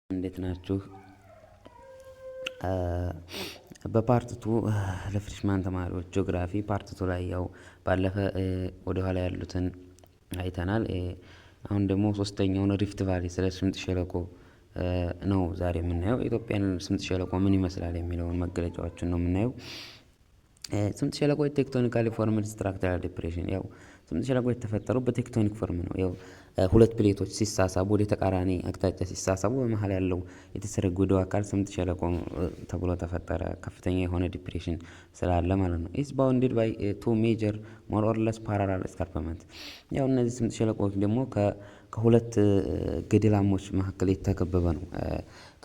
እንዴት ናችሁ? በፓርት 2 ለፍሬሽማን ተማሪዎች ጂኦግራፊ ፓርት 2 ላይ ያው ባለፈ ወደ ኋላ ያሉትን አይተናል። አሁን ደግሞ ሶስተኛውን ሪፍት ቫሊ ስለ ስምጥ ሸለቆ ነው ዛሬ የምናየው። ኢትዮጵያን ስምጥ ሸለቆ ምን ይመስላል የሚለውን መገለጫዎችን ነው የምናየው። ስምጥ ሸለቆ ቴክቶኒካሊ ፎርምድ ስትራክቸራል ዲፕሬሽን። ያው ስምጥ ሸለቆ የተፈጠረው በቴክቶኒክ ፎርም ነው። ያው ሁለት ፕሌቶች ሲሳሳቡ ወደ ተቃራኒ አቅጣጫ ሲሳሳቡ በመሃል ያለው የተሰረገደው አካል ስምጥ ሸለቆ ተብሎ ተፈጠረ። ከፍተኛ የሆነ ዲፕሬሽን ስላለ ማለት ነው። ኢትስ ባውንድድ ባይ ቱ ሜጀር ሞር ኦር ለስ ፓራላል ኤስካርፕመንት። ያው እነዚህ ስምጥ ሸለቆዎች ደግሞ ከሁለት ገደላሞች መካከል የተከበበ ነው።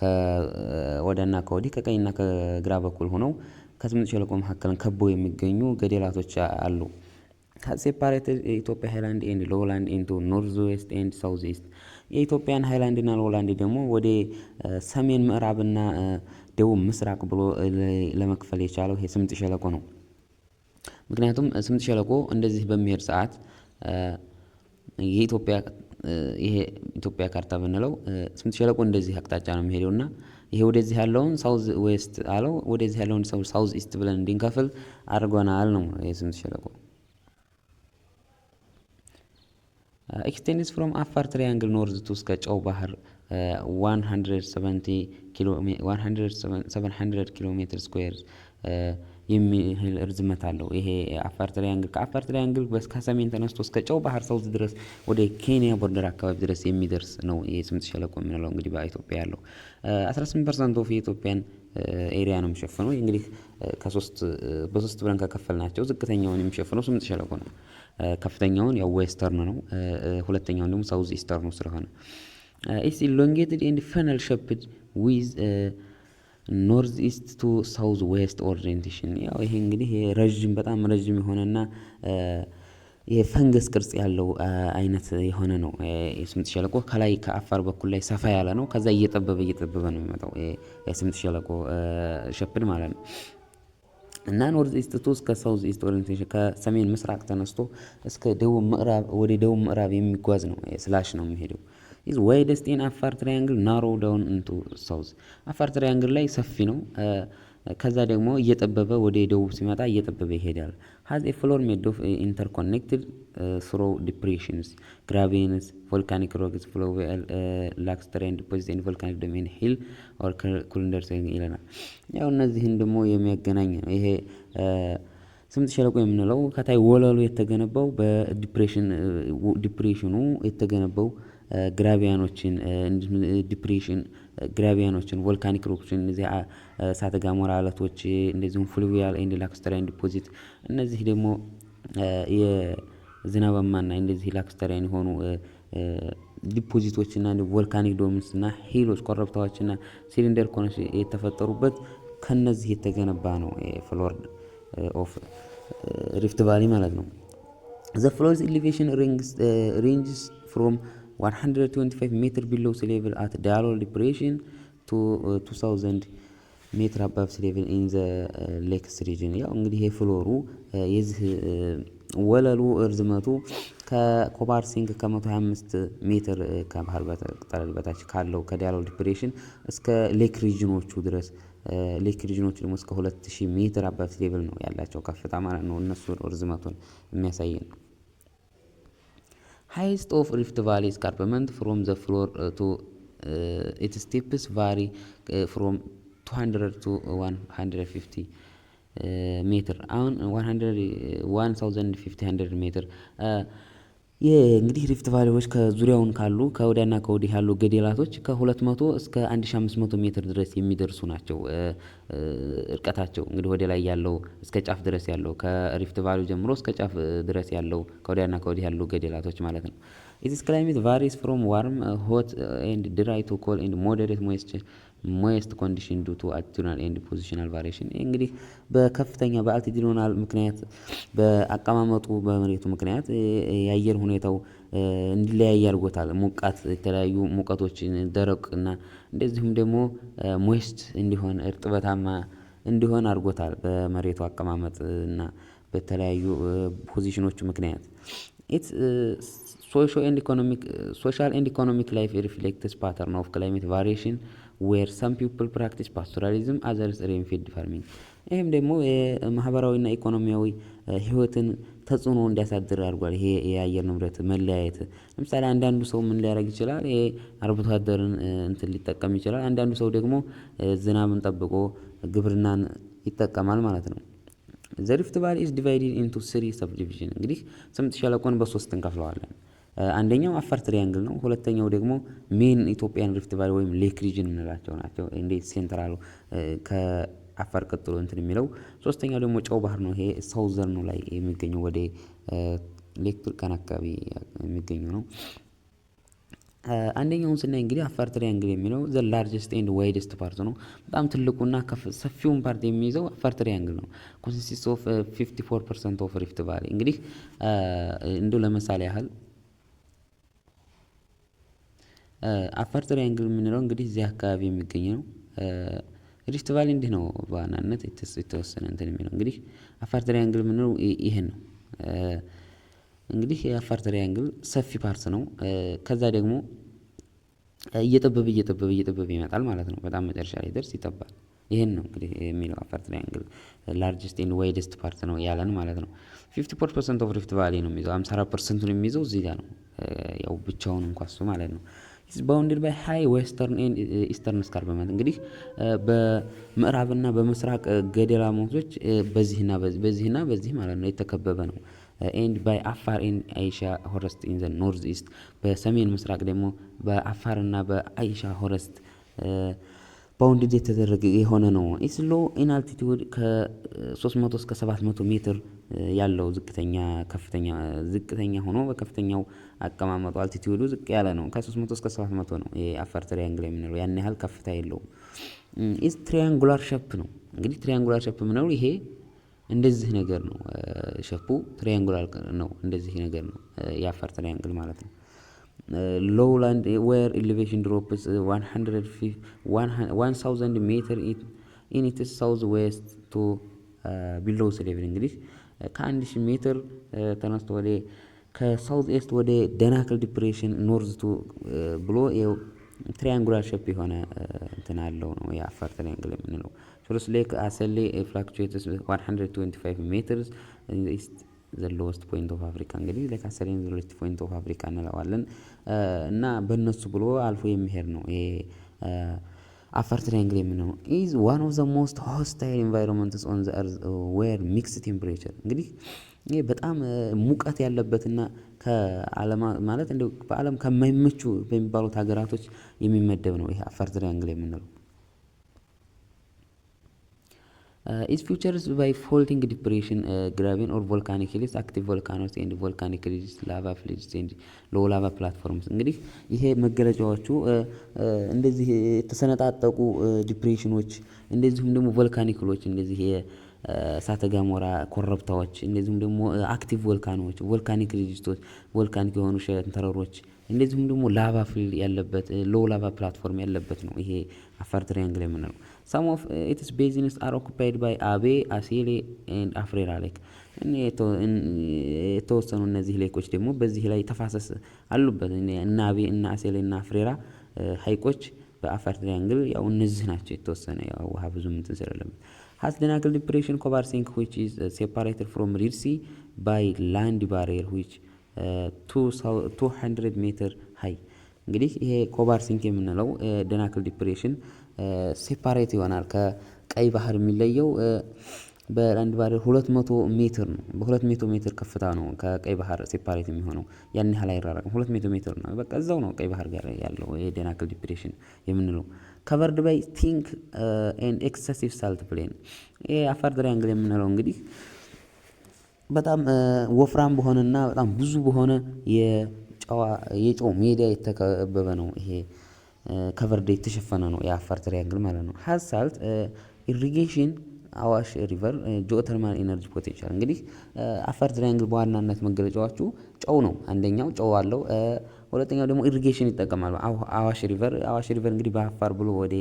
ከወዲያና ከወዲህ ከቀኝና ከግራ በኩል ሆነው ከስምጥ ሸለቆ መካከል ከበው የሚገኙ ገደላቶች አሉ። ሴፓሬትድ የኢትዮጵያ ሃይላንድ ኤንድ ሎውላንድ ኢንቱ ኖርዝ ዌስት ኤንድ ሳውዝ ኢስት። የኢትዮጵያን ሃይላንድ እና ሎውላንድ ደግሞ ወደ ሰሜን ምዕራብና ደቡብ ምስራቅ ብሎ ለመክፈል የቻለው ይሄ ስምጥ ሸለቆ ነው። ምክንያቱም ስምጥ ሸለቆ እንደዚህ በሚሄድ ሰዓት የኢትዮጵያ ይሄ ኢትዮጵያ ካርታ ብንለው ስምጥ ሸለቆ እንደዚህ አቅጣጫ ነው የሚሄደው እና ይሄ ወደዚህ ያለውን ሳውዝ ዌስት አለው፣ ወደዚህ ያለውን ሳውዝ ኢስት ብለን እንድንከፍል አድርጎናል ነው የስምጥ ሸለቆ። ኤክስቴንድስ ፍሮም አፋር ትሪያንግል ኖርዝ ቱ እስከ ጨው ባህር 700 ኪሎ ሜትር ስኩዌር የሚል ርዝመት አለው። ይሄ አፋር ትሪያንግል ከአፋር ትሪያንግል ከሰሜን ተነስቶ እስከ ጨው ባህር ሳውዝ ድረስ ወደ ኬንያ ቦርደር አካባቢ ድረስ የሚደርስ ነው የስምጥ ሸለቆ የምንለው። እንግዲህ በኢትዮጵያ ያለው 18% ኦፍ የኢትዮጵያን ኤሪያ ነው የሚሸፍነው። እንግዲህ በሶስት ብለን ከከፈልናቸው ዝቅተኛውን የሚሸፍነው ስምጥ ሸለቆ ነው። ከፍተኛውን ያው ዌስተርን ነው። ሁለተኛውን ደግሞ ሳውዝ ኢስተርን ነው ስለሆነ ኢትስ ኢሎንጌትድ ኤንድ ፈነል ሼፕድ ዊዝ ኖርዝ ኢስት ቱ ሳውዝ ዌስት ኦሪየንቴሽን። ያው ይሄ እንግዲህ በጣም ረዥም የሆነና የፈንገስ ቅርጽ ያለው አይነት የሆነ ነው። የስምጥ ሸለቆ ከላይ ከአፋር በኩል ላይ ሰፋ ያለ ነው። ከዛ እየጠበበ ነው የሚመጣው የስምጥ ሸለቆ ሸፕድ ማለት ነው። እና ኖርዝ ኢስት ቱ እስከ ሳውዝ ኢስት ኦሪየንቴሽን ከሰሜን ምስራቅ ተነስቶ እስከ ደቡብ ምዕራብ ወደ ደቡብ ምዕራብ የሚጓዝ ነው። ስላሽ ነው የሚሄደው። ኢዝ ዋይደስት ኢን አፋር ትራያንግል ናሮ ዳውን ኢንቱ ሳውዝ። አፋር ትራያንግል ላይ ሰፊ ነው። ከዛ ደግሞ እየጠበበ ወደ ደቡብ ሲመጣ እየጠበበ ይሄዳል። ሃዝ ኤ ፍሎር ሜድ ኦፍ ኢንተርኮኔክትድ ስሮ ዲፕሬሽንስ ግራቬንስ ቮልካኒክ ሮክስ ፍሎዌል ላክስተራይን ዲፖዚት ኤንድ ቮልካኒክ ዶሜን ሂል ኦር ኩልንደር ይለናል። ያው እነዚህን ደግሞ የሚያገናኝ ነው። ይሄ ስምጥ ሸለቆ የምንለው ከታይ ወለሉ የተገነባው ዲፕሬሽኑ የተገነባው ግራቪያኖችን ግራቪያኖችን ቮልካኒክ ሮክችን እነዚህ እሳተ ገሞራ አለቶች እንደዚሁም ፍሉቪያል ኤንድ ላክስተራይን ዲፖዚት እነዚህ ደግሞ የዝናባማና እንደዚህ ላክስተራይን የሆኑ ዲፖዚቶችና ቮልካኒክ ዶምስና ሂሎች ኮረብታዎችና ሲሊንደር ኮነች የተፈጠሩበት ከነዚህ የተገነባ ነው ፍሎር ኦፍ ሪፍት ቫሊ ማለት ነው። ዘ ፍሎርስ ኤሌቬሽን ሬንጅስ ፍሮም 125 ሜትር ቢሎው ሲ ሌቭል አት ዳሎል ዲፕሬሽን ቱ 2000 ሜትር አባቭ ሲ ሌቭል ኢን ዘ ሌክስ ሪጅን። ያው እንግዲህ የፍሎሩ የዚህ ወለሉ እርዝመቱ ከኮባርሲንግ ከ125 ሜትር ከባህር ጠለል በታች ካለው ከዳሎል ዲፕሬሽን እስከ ሌክ ሪጅኖቹ ድረስ ሌክ ሪጅኖቹ ደግሞ እስከ 2000 ሜትር አባቭ ሲ ሌቭል ነው ያላቸው ከፍታ ማለት ነው። እነሱ እርዝመቱን የሚያሳይ ነው። Highest of Rift Valley escarpment from the floor to its steps vary from 200 to 150 ሜትር አሁን 1500 ሜትር እንግዲህ ሪፍት ቫሊዎች ከዙሪያውን ካሉ ከወዲያና ከወዲህ ያሉ ገደላቶች ከ200 እስከ 1500 ሜትር ድረስ የሚደርሱ ናቸው እርቀታቸው። እንግዲህ ወደ ላይ ያለው እስከ ጫፍ ድረስ ያለው ከሪፍት ቫሊ ጀምሮ እስከ ጫፍ ድረስ ያለው ከወዲያና ከወዲህ ያሉ ገደላቶች ማለት ነው። Its climate varies from warm, hot and dry to cold and moderate moist condition due to altitudinal and positional variation። እንግዲህ በከፍተኛ በአልቲቲዩድናል ምክንያት በአቀማመጡ በመሬቱ ምክንያት የአየር ሁኔታው እንዲለያይ አድርጎታል። ሞቃት የተለያዩ ሙቀቶችን ደረቅ እና እንደዚሁም ደግሞ ሞይስት እንዲሆን እርጥበታማ እንዲሆን አድርጎታል በመሬቱ አቀማመጥ እና በተለያዩ ፖዚሽኖች ምክንያት። social and economic life reflects pattern of climate variation where some people practice pastoralism, others rainfed farming። ይህም ደግሞ ማህበራዊና ኢኮኖሚያዊ ህይወትን ተጽዕኖ እንዲያሳድር አድርጓል። ይሄ የአየር ንብረት መለያየት ለምሳሌ አንዳንዱ ሰው ምን ሊያደርግ ይችላል? ይሄ አርብቶ አደርን እንትን ሊጠቀም ይችላል። አንዳንዱ ሰው ደግሞ ዝናብን ጠብቆ ግብርናን ይጠቀማል ማለት ነው። The Rift Valley is divided into 3 subdivisions። እንግዲህ ስምጥ ሸለቆን በ3 እንከፍለዋለን። አንደኛው አፋር ትሪያንግል ነው። ሁለተኛው ደግሞ ሜን ኢትዮጵያን ሪፍት ቫሊ ወይም ሌክ ሪጅን እንላቸው ናቸው። እንደ ሴንትራሉ ከአፋር ቀጥሎ እንትን የሚለው። ሶስተኛው ደግሞ ጨው ባህር ነው። ይሄ ሳውዘርኑ ላይ የሚገኘው ወደ ሌክ ቱርካን አካባቢ የሚገኘው ነው። አንደኛውን ስናይ እንግዲህ አፋር ትሪያንግል የሚለው ዘ ላርጀስት ኤንድ ዋይደስት ፓርት ነው። በጣም ትልቁና ሰፊውን ፓርት የሚይዘው አፋር ትሪያንግል ነው። ኮንሲስቲስ ኦፍ 54% ኦፍ ሪፍት ቫሊ። እንግዲህ እንደው ለምሳሌ ያህል አፋር ትሪያንግል የምንለው እንግዲህ እዚህ አካባቢ የሚገኝ ነው። ሪፍት ቫሊ እንዲህ ነው በዋናነት የተወሰነ እንትን የሚለው እንግዲህ አፋር ትሪያንግል የምንለው ይሄን ነው። እንግዲህ የአፋር ትሪያንግል ሰፊ ፓርት ነው። ከዛ ደግሞ እየጠበበ ይመጣል ማለት ነው። በጣም መጨረሻ ላይ ደርስ ይጠባል። ይሄን ነው እንግዲህ የሚለው አፋር ትሪያንግል ላርጀስት ኤንድ ዋይደስት ፓርት ነው ያለን ማለት ነው። 54% ኦፍ ሪፍት ቫሊ ነው የሚይዘው። 54%ን የሚይዘው እዚህ ጋር ነው። ያው ብቻውን እንኳን እሱ ማለት ነው። ኢዝ ባውንድድ ባይ ሃይ ዌስተርን ኤንድ ኢስተርን ስካርፕመንት። እንግዲህ በምዕራብና በምስራቅ ገደላማዎች በዚህና በዚህ ማለት ነው የተከበበ ነው። ኤንድ ባይ አፋር ኤንድ አይሻ ፎረስት ኢን ዘ ኖርዝ ኢስት። በሰሜን ምስራቅ ደግሞ በአፋርና በአይሻ ፎረስት ባውንድድ የተደረገ የሆነ ነው። ኢትስ ሎ ኢን አልቲቲዩድ ከ300 እስከ 700 ሜትር ያለው ዝቅተኛ ሆኖ በከፍተኛው አቀማመጡ አልቲቲዩዱ ዝቅ ያለ ነው። ከ300 እስከ 700 ነው የአፋር ትሪያንግል የምንለው። ያን ያህል ከፍታ የለውም። ኢዝ ትሪያንጉላር ሼፕ ነው። እንግዲህ ትሪያንጉላር ሼፕ የምንለው ይሄ እንደዚህ ነገር ነው። ሼፑ ትሪያንጉላር ነው። እንደዚህ ነገር ነው የአፋር ትሪያንግል ማለት ነው። ሎውላንድ ዌር ኤሌቬሽን ድሮፕስ 1000 ሜትር ኢን ኢትስ ሳውዝ ዌስት ቱ ቢሎው ሲ ሌቭል። እንግዲህ ከ1000 ሜትር ተነስቶ ወደ ከሳውዝ ኤስት ወደ ደናክል ዲፕሬሽን ኖርዝ ቱ ብሎ ትሪያንጉላር ሼፕ የሆነ እንትን አለው ነው የአፋር ትሪያንግል የምንለው። ሶርስ ሌክ አሰሌ ፍላክቹዌትስ 125 ሜትርስ ኢን ዘ ኢስት ዘ ሎወስት ፖይንት ኦፍ አፍሪካ። እንግዲህ ሌክ አሰሌ ዘ ሎወስት ፖይንት ኦፍ አፍሪካ እንለዋለን እና በእነሱ ብሎ አልፎ የሚሄድ ነው ይሄ አፋር ትሪያንግል የምንለው። ኢዝ ዋን ኦፍ ዘ ሞስት ሆስታይል ኢንቫይሮንመንትስ ኦን ዘ እርዝ ዌር ሚክስድ ቴምፕሬቸር። እንግዲህ ይሄ በጣም ሙቀት ያለበትና ከዓለም ማለት እንደው በዓለም ከማይመቹ በሚባሉት ሀገራቶች የሚመደብ ነው ይሄ አፋር ትሪያንግል የምንለው። ኢዝ ፊውቸርስ ባይ ፎልቲንግ ዲፕሬሽን ግራቪን ኦር ቮልካኒክ ሂልስ አክቲቭ ቮልካኖስ ኤንድ ቮልካኒክ ሪጅስ ላቫ ፍሊጅስ ኤንድ ሎው ላቫ ፕላትፎርምስ። እንግዲህ ይሄ መገለጫዎቹ እንደዚህ የተሰነጣጠቁ ዲፕሬሽኖች እንደዚሁም ደግሞ ቮልካኒክሎች እንደዚህ እሳተ ገሞራ ኮረብታዎች እንደዚሁም ደግሞ አክቲቭ ቮልካኖች ቮልካኒክ ሪጅስቶች ቮልካኒክ የሆኑ ሸንተረሮች እንደዚሁም ደግሞ ላቫ ፍል ያለበት ሎው ላቫ ፕላትፎርም ያለበት ነው ይሄ አፋር ትሪያንግል የምንለው። some of its basins are occupied by አቤ አሴሌ and አፍሬራ ሌክ። የተወሰኑ እነዚህ ሌኮች ደግሞ በዚህ ላይ ተፋሰስ አሉበት። እና አቤ እና አሴሌ እና አፍሬራ ሀይቆች በአፋር ትሪያንግል ያው እነዚህ ናቸው። የተወሰነ ያው ውሃ ብዙ እንትን ስለሌለበት has Danakil depression cover sink which is separated from Red Sea by land barrier which 200 ሜትር ሃይ። እንግዲህ ይሄ ኮባር ሲንክ የምንለው ደናክል ዲፕሬሽን ሴፓሬት ይሆናል ከቀይ ባህር የሚለየው በላንድ ባሪየር 200 ሜትር ነው። በ200 ሜትር ከፍታ ነው ከቀይ ባህር ሴፓሬት የሚሆነው። ያን ያህል አይራራቅም። 200 ሜትር ነው። በቃ እዛው ነው ቀይ ባህር ጋር ያለው የደናክል ዲፕሬሽን የምንለው። ከቨርድ ባይ ቲንክ ኤንድ ኤክሰሲቭ ሳልት ፕሌን። ይሄ አፋር ትሪያንግል የምንለው እንግዲህ በጣም ወፍራም በሆነና በጣም ብዙ በሆነ የጨው ሜዳ የተከበበ ነው። ይሄ ከቨርድ የተሸፈነ ነው የአፋር ትሪያንግል ማለት ነው። ሀዝ ሳልት ኢሪጌሽን አዋሽ ሪቨር ጂኦተርማል ኤነርጂ ፖቴንሻል። እንግዲህ አፋር ትሪያንግል በዋናነት መገለጫዎቹ ጨው ነው። አንደኛው ጨው አለው። ሁለተኛው ደግሞ ኢሪጌሽን ይጠቀማል። አዋሽ ሪቨር እንግዲህ በአፋር ብሎ ወደ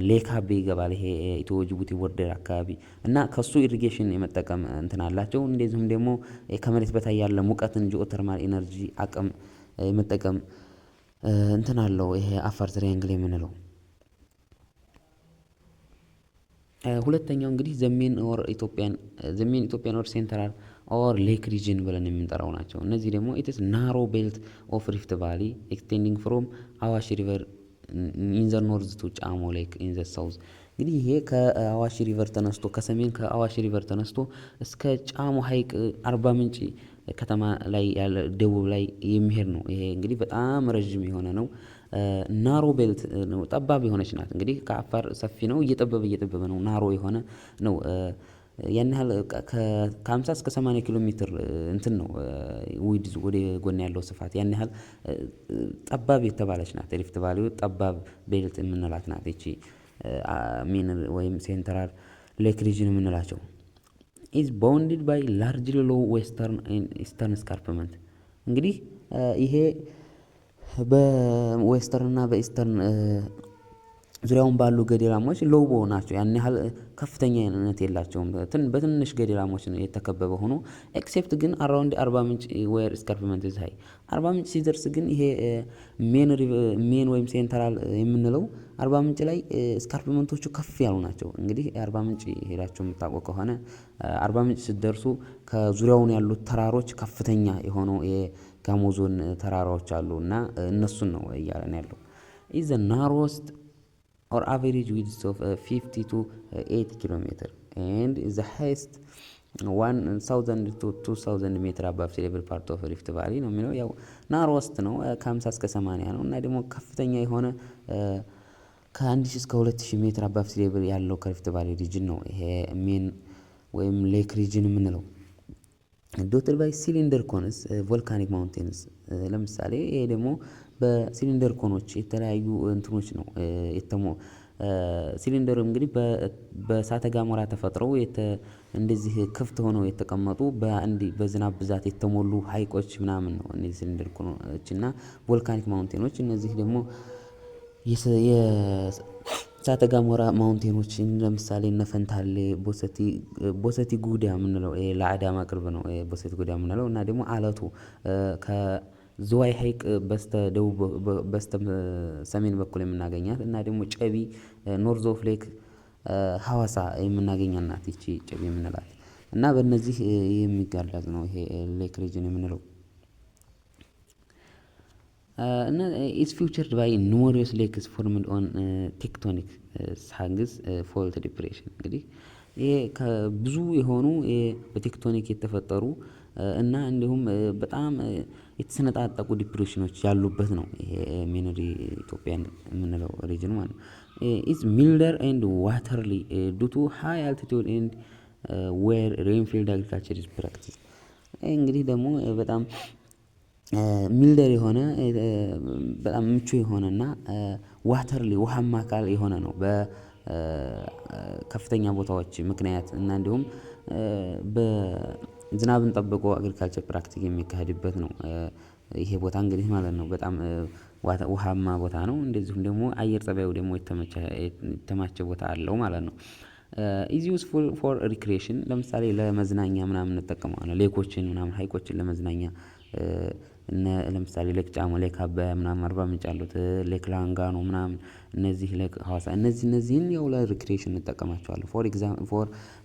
ሌክ አቤ ይገባል። ይሄ ኢትዮ ጅቡቲ ቦርደር አካባቢ እና ከሱ ኢሪጌሽን የመጠቀም እንትን አላቸው። እንደዚሁም ደግሞ ከመሬት በታይ ያለ ሙቀትን ጂኦተርማል ኤነርጂ አቅም የመጠቀም እንትን አለው ይሄ አፋር ትሪያንግል የምንለው። ሁለተኛው እንግዲህ ዘሜን ኢትዮጵያን ኦር ሴንትራል ኦር ሌክ ሪጅን ብለን የምንጠራው ናቸው። እነዚህ ደግሞ ኢትስ ናሮ ቤልት ኦፍ ሪፍት ቫሊ ኤክስቴንዲንግ ፍሮም አዋሽ ሪቨር ኢን ዘ ኖርዝ ቱ ጫሞ ሌክ ኢን ዘ ሳውዝ። እንግዲህ ይሄ ከአዋሽ ሪቨር ተነስቶ ከሰሜን ከአዋሽ ሪቨር ተነስቶ እስከ ጫሞ ሐይቅ አርባ ምንጭ ከተማ ላይ ያለ ደቡብ ላይ የሚሄድ ነው። ይሄ እንግዲህ በጣም ረዥም የሆነ ነው። ናሮ ቤልት ነው፣ ጠባብ የሆነች ናት። እንግዲህ ከአፋር ሰፊ ነው፣ እየጠበበ ነው፣ ናሮ የሆነ ነው። ያን ያህል ከ50 እስከ 80 ኪሎ ሜትር እንትን ነው ዊድዝ ወደ ጎን ያለው ስፋት ያን ያህል ጠባብ የተባለች ናት። ሪፍት ቫሊው ጠባብ ቤልት የምንላት ናት ይቺ ሜን ወይም ሴንትራል ሌክ ሪጅን የምንላቸው። ኢዝ ባውንድድ ባይ ላርጅሊ ሎው ዌስተርን ኢስተርን ስካርፕመንት። እንግዲህ ይሄ በዌስተርን እና በኢስተርን ዙሪያውን ባሉ ገደላሞች ሎው ናቸው። ያን ያህል ከፍተኛነት የላቸውም። በትንሽ ገደላሞች የተከበበ ሆኖ ኤክሴፕት ግን አራውንድ አርባ ምንጭ ዌር ስካርፕመንት ኢዝ ሃይ። አርባ ምንጭ ሲደርስ ግን ይሄ ሜን ወይም ሴንትራል የምንለው አርባ ምንጭ ላይ ስካርፕመንቶቹ ከፍ ያሉ ናቸው። እንግዲህ አርባ ምንጭ ሄዳቸው የምታውቁ ከሆነ አርባ ምንጭ ስትደርሱ ከዙሪያውን ያሉት ተራሮች ከፍተኛ የሆነው የጋሞ ዞን ተራራዎች አሉ እና እነሱን ነው እያለን ያለው። ኢዝ ዘ ናሮስት or average width of 50 to 80 kilometer and the highest 1000 to 2000 ሜትር above sea level part of Rift Valley ነው የሚለው። ያው ናሮስት ነው ከ50 እስከ 80 ነው እና ደግሞ ከፍተኛ የሆነ ከ1000 እስከ 2000 ሜትር above sea level ያለው ከሪፍት ቫሊ ሪጅን ነው ይሄ ሜን ወይም ሌክ ሪጅን የምንለው። ዶትድ ባይ ሲሊንደር ኮንስ ቮልካኒክ ማውንቴንስ። ለምሳሌ ይሄ ደግሞ በሲሊንደር ኮኖች የተለያዩ እንትኖች ነው ሲሊንደር እንግዲህ በእሳተ ገሞራ ተፈጥረው እንደዚህ ክፍት ሆነው የተቀመጡ በዝናብ ብዛት የተሞሉ ሐይቆች ምናምን ነው እነዚህ ሲሊንደር ኮኖች እና ቮልካኒክ ማውንቴኖች። እነዚህ ደግሞ የእሳተ ገሞራ ማውንቴኖችን ለምሳሌ እነ ፈንታሌ፣ ቦሰቲ ጉዳ የምንለው ለአዳማ ቅርብ ነው ቦሰቲ ጉዳ የምንለው እና ደግሞ አለቱ ዝዋይ ሐይቅ በስተ ሰሜን በኩል የምናገኛት እና ደግሞ ጨቢ ኖርዝ ኦፍ ሌክ ሐዋሳ የምናገኛት ናት ይቺ ጨቢ የምንላት እና በእነዚህ የሚጋለጥ ነው ይሄ ሌክ ሪጅን የምንለው። እና ኢትስ ፊውቸርድ ባይ ኑመሪየስ ሌክስ ፎርምድ ኦን ቴክቶኒክ ሳግስ ፎልት ዲፕሬሽን። እንግዲህ ይሄ ከብዙ የሆኑ በቴክቶኒክ የተፈጠሩ እና እንዲሁም በጣም የተሰነጣጠቁ ዲፕሬሽኖች ያሉበት ነው ይሄ ሜኖሪ ኢትዮጵያን የምንለው ሪጅን ማለት ነው። ኢዝ ሚልደር ኤንድ ዋተርሊ ዱ ቱ ሃይ አልቲቲዩድ ኤንድ ዌር ሬንፊልድ አግሪካልቸር ኢዝ ፕራክቲስ። እንግዲህ ደግሞ በጣም ሚልደር የሆነ በጣም ምቹ የሆነና ዋተርሊ ውሃማ አካል የሆነ ነው በከፍተኛ ቦታዎች ምክንያት እና እንዲሁም ዝናብን ጠብቆ አግሪካልቸር ፕራክቲክ የሚካሄድበት ነው ይሄ ቦታ እንግዲህ ማለት ነው። በጣም ውሃማ ቦታ ነው። እንደዚሁም ደግሞ አየር ጸባዩ ደግሞ የተመቸ ቦታ አለው ማለት ነው። ኢዝ ዩዝፉል ፎር ሪክሬሽን። ለምሳሌ ለመዝናኛ ምናምን እንጠቀመዋለን። ሌኮችን ምናምን ሐይቆችን ለመዝናኛ ለምሳሌ ሌክ ጫሞ፣ ሌክ አባያ ምናምን አርባ ምንጭ ያሉት ሌክ ላንጋኖ ምናምን እነዚህ ሌክ ሐዋሳ እነዚህን ያው ለሪክሬሽን እንጠቀማቸዋለን።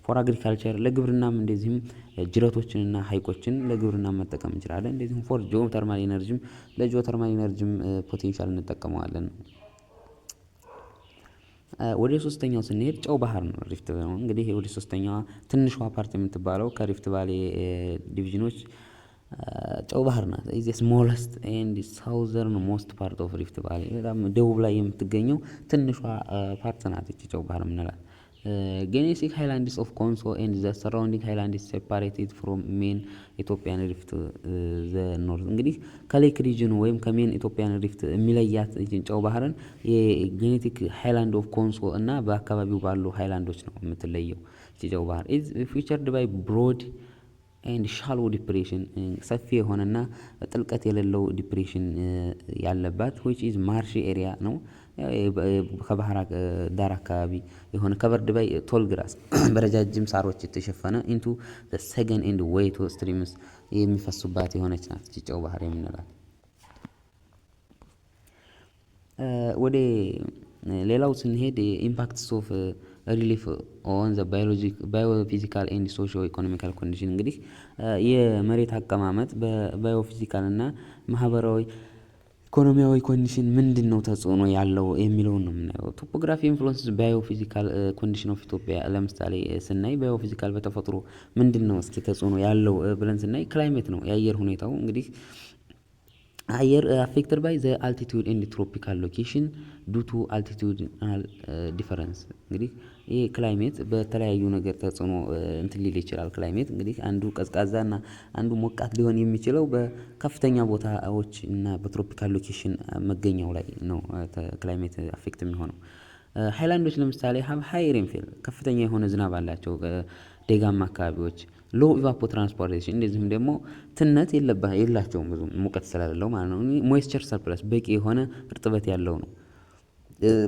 ፎር አግሪካልቸር ለግብርናም እንደዚህም ጅረቶችንና ሐይቆችን ለግብርና መጠቀም እንችላለን። እንደዚህም ፎር ጂኦተርማል ኢነርጂም ለጂኦተርማል ኢነርጂም ፖቴንሻል እንጠቀመዋለን። ወደ ሶስተኛው ስንሄድ ጨው ባህር ነው። ሪፍት ነው እንግዲህ ወደ ሶስተኛዋ ትንሿ ፓርት የምትባለው ከሪፍት ቫሊ ዲቪዥኖች ጨው ባህር ናት። ኢዝ ስሞለስት ኤንድ ሳውዘርን ሞስት ፓርት ኦፍ ሪፍት ቫሊ። በጣም ደቡብ ላይ የምትገኘው ትንሿ ፓርት ናት እቺ ጨው ባህር የምንላት። ጌኔሲክ ሃይላንድስ ኦፍ ኮንሶ ኤንድ ዘ ሰራውንዲንግ ሃይላንድስ ሴፓሬትድ ፍሮም ሜን ኢትዮጵያን ሪፍት ዘ ኖርዝ። እንግዲህ ከሌክ ሪጅኑ ወይም ከሜን ኢትዮጵያን ሪፍት የሚለያት ጨው ባህርን የጌኔቲክ ሃይላንድ ኦፍ ኮንሶ እና በአካባቢው ባሉ ሃይላንዶች ነው የምትለየው ጨው ባህር። ኢዝ ፊቸርድ ባይ ብሮድ ኤንድ ሻሎ ዲፕሬሽን፣ ሰፊ የሆነና ጥልቀት የሌለው ዲፕሬሽን ያለባት which is marshy area ነው። ከባህር ዳር አካባቢ የሆነ ከቨርድ ባይ ቶል ግራስ በረጃጅም ሳሮች የተሸፈነ ኢንቱ ዘ ሰገን ኤንድ ዌይቶ ስትሪምስ የሚፈሱባት የሆነች ናት ጨው ባህር የምንላት። ወደ ሌላው ስንሄድ ኢምፓክትስ ኦፍ ሪሊፍ ኦን ዘ ባዮፊዚካል ኤንድ ሶሾ ኢኮኖሚካል ኮንዲሽን እንግዲህ የመሬት አቀማመጥ በባዮፊዚካል እና ማህበራዊ ኢኮኖሚያዊ ኮንዲሽን ምንድን ነው ተጽዕኖ ያለው የሚለውን ነው የምናየው። ቶፖግራፊ ኢንፍሉዌንስ ባዮፊዚካል ኮንዲሽን ኦፍ ኢትዮጵያ ለምሳሌ ስናይ ባዮፊዚካል በተፈጥሮ ምንድን ነው እስኪ ተጽዕኖ ያለው ብለን ስናይ ክላይሜት ነው የአየር ሁኔታው እንግዲህ አየር አፌክትድ ባይ ዘ አልቲቱድ ኤንድ ትሮፒካል ሎኬሽን ዱ ቱ አልቲቱድናል ዲፈረንስ እንግዲህ ይሄ ክላይሜት በተለያዩ ነገር ተጽዕኖ እንትን ሊል ይችላል። ክላይሜት እንግዲህ አንዱ ቀዝቃዛ እና አንዱ ሞቃት ሊሆን የሚችለው በከፍተኛ ቦታዎች እና በትሮፒካል ሎኬሽን መገኛው ላይ ነው ክላይሜት አፌክት የሚሆነው። ሃይላንዶች ለምሳሌ ሃይ ሬንፌል ከፍተኛ የሆነ ዝናብ አላቸው። ደጋማ አካባቢዎች ሎ ኢቫፖ ትራንስፖርቴሽን እንደዚህም ደግሞ ትነት የላቸውም ብዙ ሙቀት ስለሌለው ማለት ነው። ሞይስቸር ሰርፕለስ በቂ የሆነ እርጥበት ያለው ነው።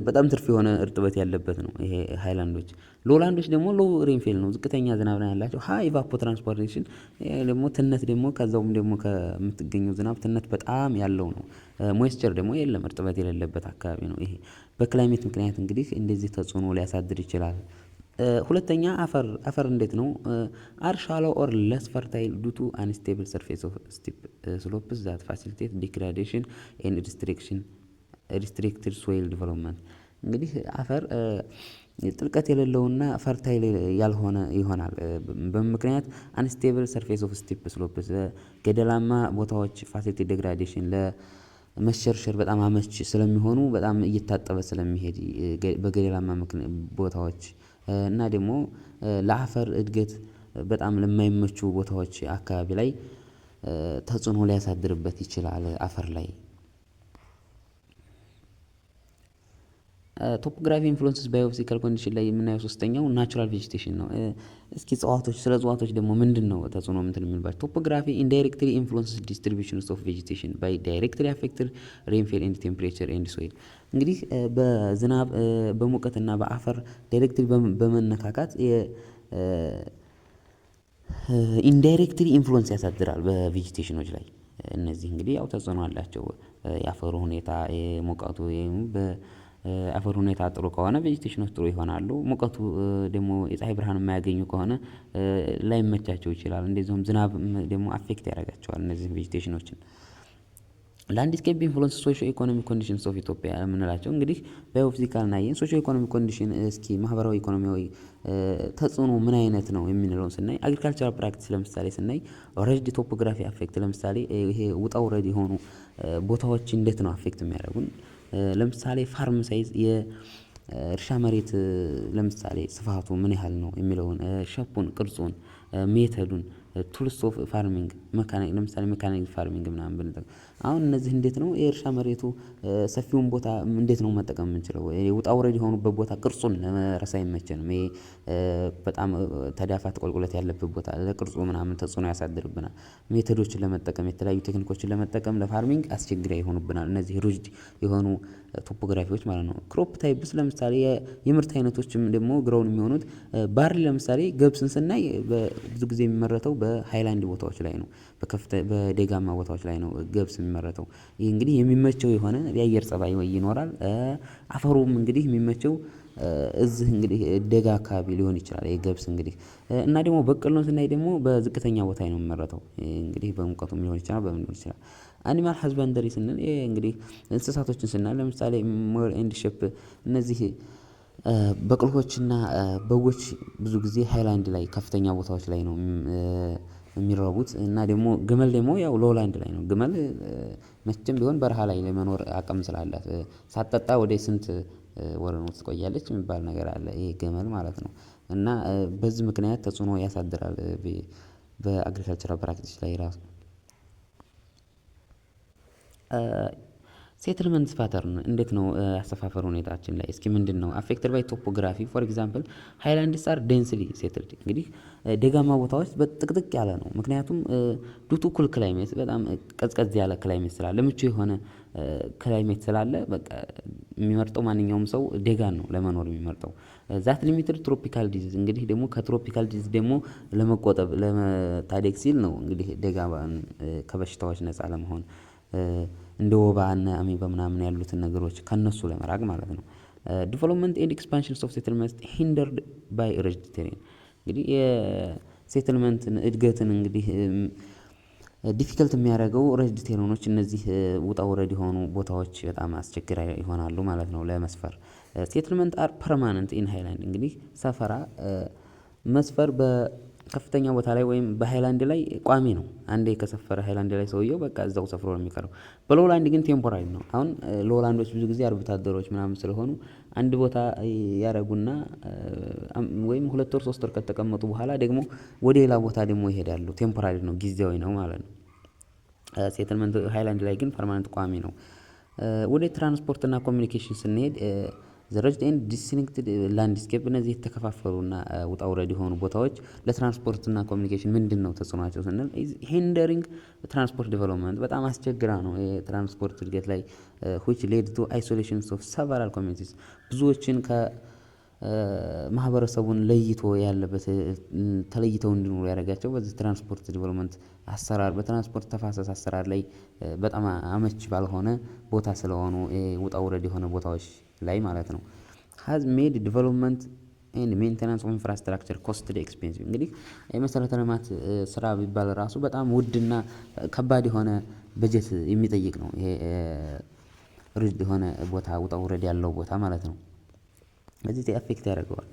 በጣም ትርፍ የሆነ እርጥበት ያለበት ነው ይሄ ሃይላንዶች። ሎላንዶች ደግሞ ሎ ሬንፌል ነው ዝቅተኛ ዝናብ ነው ያላቸው። ሃይ ኢቫፖ ትራንስፖርቴሽን ደግሞ ትነት ደግሞ ከዛውም ደግሞ ከምትገኘው ዝናብ ትነት በጣም ያለው ነው። ሞይስቸር ደግሞ የለም እርጥበት የሌለበት አካባቢ ነው። ይሄ በክላይሜት ምክንያት እንግዲህ እንደዚህ ተጽዕኖ ሊያሳድር ይችላል። ሁለተኛ አፈር እንዴት ነው? አር ሻሎ ኦር ለስ ፈርታይል ዱ ቱ አንስቴብል ሰርፌስ ኦፍ ስቲፕ ስሎፕስ ዛት ፋሲሊቴት ዲግራዴሽን ኤንድ ሪስትሪክትድ ሶይል ዲቨሎፕመንት። እንግዲህ አፈር ጥልቀት የሌለውና ፈርታይል ያልሆነ ይሆናል። በምክንያት አንስቴብል ሰርፌስ ኦፍ ስቲፕ ስሎፕስ ገደላማ ቦታዎች ፋሲሊቲ ዲግራዴሽን ለመሸርሸር በጣም አመች ስለሚሆኑ በጣም እየታጠበ ስለሚሄድ በገደላማ ቦታዎች እና ደግሞ ለአፈር እድገት በጣም ለማይመቹ ቦታዎች አካባቢ ላይ ተጽዕኖ ሊያሳድርበት ይችላል አፈር ላይ። ቶፖግራፊ ኢንፍሉዌንስስ ባዮፊዚካል ኮንዲሽን ላይ የምናየው ሶስተኛው ናቹራል ቬጂቴሽን ነው። እስኪ ስለ እጽዋቶች ደግሞ ምንድን ነው ተጽዕኖ ምንትን የሚልባቸው? ቶፖግራፊ ኢንዳይሬክትሊ ኢንፍሉዌንስስ ዲስትሪቢዩሽንስ ኦፍ ቬጂቴሽን ባይ ዳይሬክትሊ አፌክትድ ሬንፌል ኤንድ ቴምፕሬቸር ኤንድ ሶይል። እንግዲህ በዝናብ በሙቀትና በአፈር ዳይሬክትሊ በመነካካት ኢንዳይሬክትሊ ኢንፍሉዌንስ ያሳድራል በቬጂቴሽኖች ላይ። እነዚህ እንግዲህ ያው ተጽዕኖ አላቸው። የአፈሩ ሁኔታ ሙቀቱ አፈር ሁኔታ ጥሩ ከሆነ ቬጂቴሽኖች ጥሩ ይሆናሉ። ሙቀቱ ደግሞ የፀሐይ ብርሃን የማያገኙ ከሆነ ላይመቻቸው ይችላል። እንደዚሁም ዝናብ ደግሞ አፌክት ያደርጋቸዋል እነዚህ ቬጂቴሽኖችን። ላንድስኬፕ ኢንፍሉዌንስ ሶሾ ኢኮኖሚክ ኮንዲሽንስ ኦፍ ኢትዮጵያ የምንላቸው እንግዲህ ባዮፊዚካል ናየን ሶሾ ኢኮኖሚክ ኮንዲሽን እስኪ ማህበራዊ ኢኮኖሚያዊ ተጽዕኖ ምን አይነት ነው የሚለውን ስናይ አግሪካልቸራል ፕራክቲስ ለምሳሌ ስናይ ኦሬንጅ ቶፖግራፊ አፌክት ለምሳሌ ይሄ ውጣ ውረድ የሆኑ ቦታዎች እንዴት ነው አፌክት የሚያደርጉን? ለምሳሌ ፋርም ሳይዝ የእርሻ መሬት ለምሳሌ ስፋቱ ምን ያህል ነው የሚለውን ሸፑን፣ ቅርጹን፣ ሜተዱን ቱልስ ኦፍ ፋርሚንግ ለምሳሌ ሜካኒክ ፋርሚንግ ምናምን ብንጠቀም አሁን እነዚህ እንዴት ነው የእርሻ መሬቱ ሰፊውን ቦታ እንዴት ነው መጠቀም የምንችለው? ውጣ ውረድ የሆኑበት ቦታ ቅርጹን ለመረስ አይመቸንም። ይሄ በጣም ተዳፋት ቁልቁለት ያለበት ቦታ ለቅርጹ ምናምን ተጽዕኖ ያሳድርብናል። ሜተዶችን ለመጠቀም የተለያዩ ቴክኒኮችን ለመጠቀም ለፋርሚንግ አስቸጋሪ ይሆኑብናል እነዚህ ሩጅድ የሆኑ ቶፖግራፊዎች ማለት ነው። ክሮፕ ታይፕስ ለምሳሌ የምርት አይነቶችም ደግሞ ግሮውን የሚሆኑት ባርሊ ለምሳሌ ገብስን ስናይ ብዙ ጊዜ የሚመረተው በሃይላንድ ቦታዎች ላይ ነው። በደጋማ ቦታዎች ላይ ነው ገብስ የሚመረተው። ይህ እንግዲህ የሚመቸው የሆነ የአየር ጸባይ ይኖራል። አፈሩም እንግዲህ የሚመቸው እዚህ እንግዲህ ደጋ አካባቢ ሊሆን ይችላል የገብስ እንግዲህ እና ደግሞ በቆሎን ስናይ ደግሞ በዝቅተኛ ቦታ ነው የሚመረተው። እንግዲህ በሙቀቱም ሊሆን ይችላል በምን ሊሆን ይችላል። አኒማል ሀዝባንደሪ ስንል እንግዲህ እንስሳቶችን ስናል ለምሳሌ ሞር ኤንድ ሼፕ እነዚህ በቅሎችና በጎች ብዙ ጊዜ ሃይላንድ ላይ ከፍተኛ ቦታዎች ላይ ነው የሚረቡት እና ደግሞ ግመል ደግሞ ያው ሎላንድ ላይ ነው። ግመል መቼም ቢሆን በረሃ ላይ ለመኖር አቅም ስላላት ሳትጠጣ ወደ ስንት ወር ነው ትቆያለች የሚባል ነገር አለ ይሄ ግመል ማለት ነው። እና በዚህ ምክንያት ተጽዕኖ ያሳድራል በአግሪካልቸራል ፕራክቲስ ላይ ራሱ። ሴትልመንት ፓተርን እንዴት ነው አሰፋፈር ሁኔታችን ላይ እስኪ ምንድን ነው አፌክትድ ባይ ቶፖግራፊ ፎር ኤግዛምፕል ሃይላንድስ አር ዴንስሊ ሴትልድ። እንግዲህ ደጋማ ቦታዎች በጥቅጥቅ ያለ ነው። ምክንያቱም ዱቱ ኩል ክላይሜት በጣም ቀዝቀዝ ያለ ክላይሜት ስላለ ምቹ የሆነ ክላይሜት ስላለ በቃ የሚመርጠው ማንኛውም ሰው ደጋን ነው ለመኖር የሚመርጠው። ዛት ሊሚትድ ትሮፒካል ዲዚዝ እንግዲህ ደግሞ ከትሮፒካል ዲዚዝ ደግሞ ለመቆጠብ ለመታደግ ሲል ነው እንግዲህ ደጋ ከበሽታዎች ነፃ ለመሆን እንደ ወባና አሜባ ምናምን ያሉትን ነገሮች ከነሱ ለመራቅ ማለት ነው። ዲቨሎፕመንት ኤንድ ኤክስፓንሽን ኦፍ ሴትልመንት ሂንደርድ ባይ ሪጅድ ቴሬን እንግዲህ የሴትልመንትን እድገትን እንግዲህ ዲፊከልት የሚያደርገው ሪጅድ ቴሬኖች እነዚህ ውጣ ውረድ የሆኑ ቦታዎች በጣም አስቸጋሪ ይሆናሉ ማለት ነው ለመስፈር። ሴትልመንት አር ፐርማነንት ኢን ሃይላንድ እንግዲህ ሰፈራ መስፈር በከፍተኛ ቦታ ላይ ወይም በሃይላንድ ላይ ቋሚ ነው። አንዴ ከሰፈረ ሃይላንድ ላይ ሰውየው በቃ እዛው ሰፍሮ ነው የሚቀረው። በሎውላንድ ግን ቴምፖራሪ ነው። አሁን ሎውላንዶች ብዙ ጊዜ አርብቶ አደሮች ምናምን ስለሆኑ አንድ ቦታ ያረጉና ወይም 2 ወር 3 ወር ከተቀመጡ በኋላ ደግሞ ወደ ሌላ ቦታ ደግሞ ይሄዳሉ። ቴምፖራሪ ነው፣ ጊዜያዊ ነው ማለት ነው። ሴትልመንት ሃይላንድ ላይ ግን ፐርማነንት ቋሚ ነው። ወደ ትራንስፖርት እና ኮሚኒኬሽን ስንሄድ ዘ ኤንድ ዲስቲንክትድ ላንድስኬፕ እነዚህ የተከፋፈሉና ውጣ ውረድ የሆኑ ቦታዎች ለትራንስፖርትና ኮሚኒኬሽን ምንድን ነው ተጽዕኗቸው ስንል ሂንደሪንግ ትራንስፖርት ዴቨሎፕመንት በጣም አስቸግራ ነው የትራንስፖርት እድገት ላይ which led to isolations of several communities ብዙዎችን ማህበረሰቡን ለይቶ ያለበት ተለይተው እንዲኖሩ ያደረጋቸው በዚህ ትራንስፖርት ዲቨሎፕመንት አሰራር በትራንስፖርት ተፋሰስ አሰራር ላይ በጣም አመች ባልሆነ ቦታ ስለሆኑ ውጣ ውረድ የሆነ ቦታዎች ላይ ማለት ነው። has made development and maintenance of infrastructure costly expensive እንግዲህ የመሰረተ ልማት ስራ ቢባል ራሱ በጣም ውድና ከባድ የሆነ በጀት የሚጠይቅ ነው። ይሄ ሪጅድ የሆነ ቦታ ውጣ ውረድ ያለው ቦታ ማለት ነው። እዚህ አፌክት ያደርገዋል።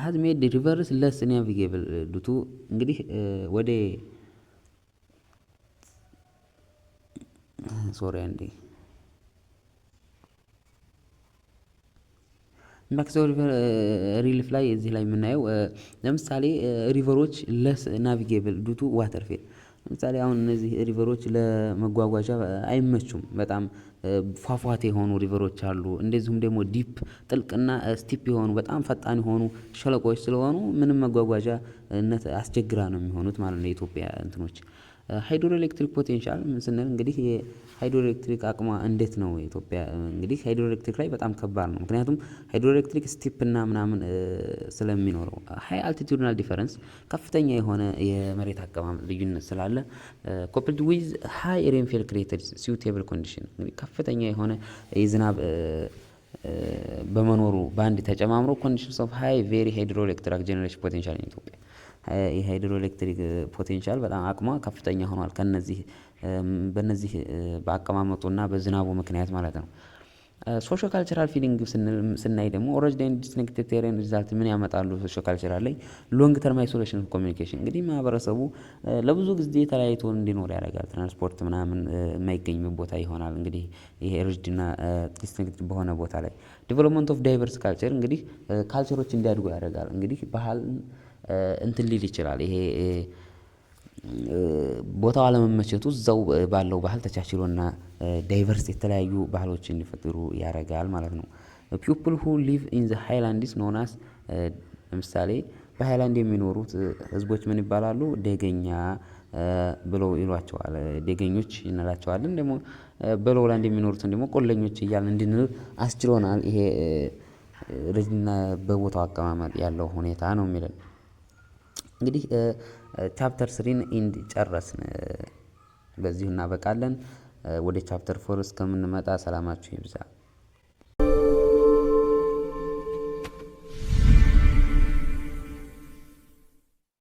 has made the rivers less navigable due to እንግዲህ ወደ አንዴ ማክሲመም ሪሊፍ ላይ እዚህ ላይ የምናየው ለምሳሌ ሪቨሮች ለስ ናቪጌብል ዱቱ ዋተር ፌል ለምሳሌ አሁን እነዚህ ሪቨሮች ለመጓጓዣ አይመቹም። በጣም ፏፏቴ የሆኑ ሪቨሮች አሉ። እንደዚሁም ደግሞ ዲፕ ጥልቅና ስቲፕ የሆኑ በጣም ፈጣን የሆኑ ሸለቆዎች ስለሆኑ ምንም መጓጓዣነት አስቸግራ ነው የሚሆኑት ማለት ነው የኢትዮጵያ እንትኖች። ሃይድሮ ኤሌክትሪክ ፖቴንሻል ስንል እንግዲህ የሃይድሮ ኤሌክትሪክ አቅሟ እንዴት ነው? ኢትዮጵያ እንግዲህ ሃይድሮ ኤሌክትሪክ ላይ በጣም ከባድ ነው። ምክንያቱም ሃይድሮ ኤሌክትሪክ ስቲፕ እና ምናምን ስለሚኖረው ሃይ አልቲቲዩድናል ዲፈረንስ ከፍተኛ የሆነ የመሬት አቀማመጥ ልዩነት ስላለ ኮፕልድ ዊዝ ሃይ ሬንፌል ክሬተድ ሲውቴብል ኮንዲሽን እንግዲህ ከፍተኛ የሆነ የዝናብ በመኖሩ በአንድ ተጨማምሮ ኮንዲሽንስ ኦፍ ሃይ ቬሪ ሃይድሮ ኤሌክትሪክ ጀነሬሽን ፖቴንሻል ኢትዮጵያ የሃይድሮ ኤሌክትሪክ ፖቴንሻል በጣም አቅሟ ከፍተኛ ሆኗል። በእነዚህ በአቀማመጡና በዝናቡ ምክንያት ማለት ነው። ሶሾ ካልቸራል ፊሊንግ ስናይ ደግሞ ኦሪጂን ኤንድ ዲስቲንክትድ ቴሬን ሪዛልት ምን ያመጣሉ? ሶሾ ካልቸራል ላይ ሎንግ ተርም አይሶሌሽን ኮሚኒኬሽን እንግዲህ ማህበረሰቡ ለብዙ ጊዜ ተለያይቶ እንዲኖር ያደርጋል። ትራንስፖርት ምናምን የማይገኝበት ቦታ ይሆናል። እንግዲህ ይሄ ሪጅድና ዲስቲንክትድ በሆነ ቦታ ላይ ዲቨሎፕመንት ኦፍ ዳይቨርስ ካልቸር እንግዲህ ካልቸሮች እንዲያድጉ ያደርጋል። እንግዲህ ባህል እንትን ሊል ይችላል። ይሄ ቦታው አለመመቸቱ እዛው ባለው ባህል ተቻችሎና ዳይቨርስ የተለያዩ ባህሎችን እንዲፈጥሩ ያደርጋል ማለት ነው። ፒፕል ሁ ሊቭ ኢን ዘ ሃይላንድስ ኖን አስ ለምሳሌ በሃይላንድ የሚኖሩት ህዝቦች ምን ይባላሉ? ደገኛ ብለው ይሏቸዋል። ደገኞች እንላቸዋለን። ደግሞ በሎውላንድ የሚኖሩትን ደግሞ ቆለኞች እያልን እንድንል አስችሎናል። ይሄ ሪጅንና በቦታው አቀማመጥ ያለው ሁኔታ ነው የሚለን። እንግዲህ ቻፕተር 3 ኢንድ ጨረስን። በዚሁ እናበቃለን። ወደ ቻፕተር 4 እስከምንመጣ ሰላማችሁ ይብዛ።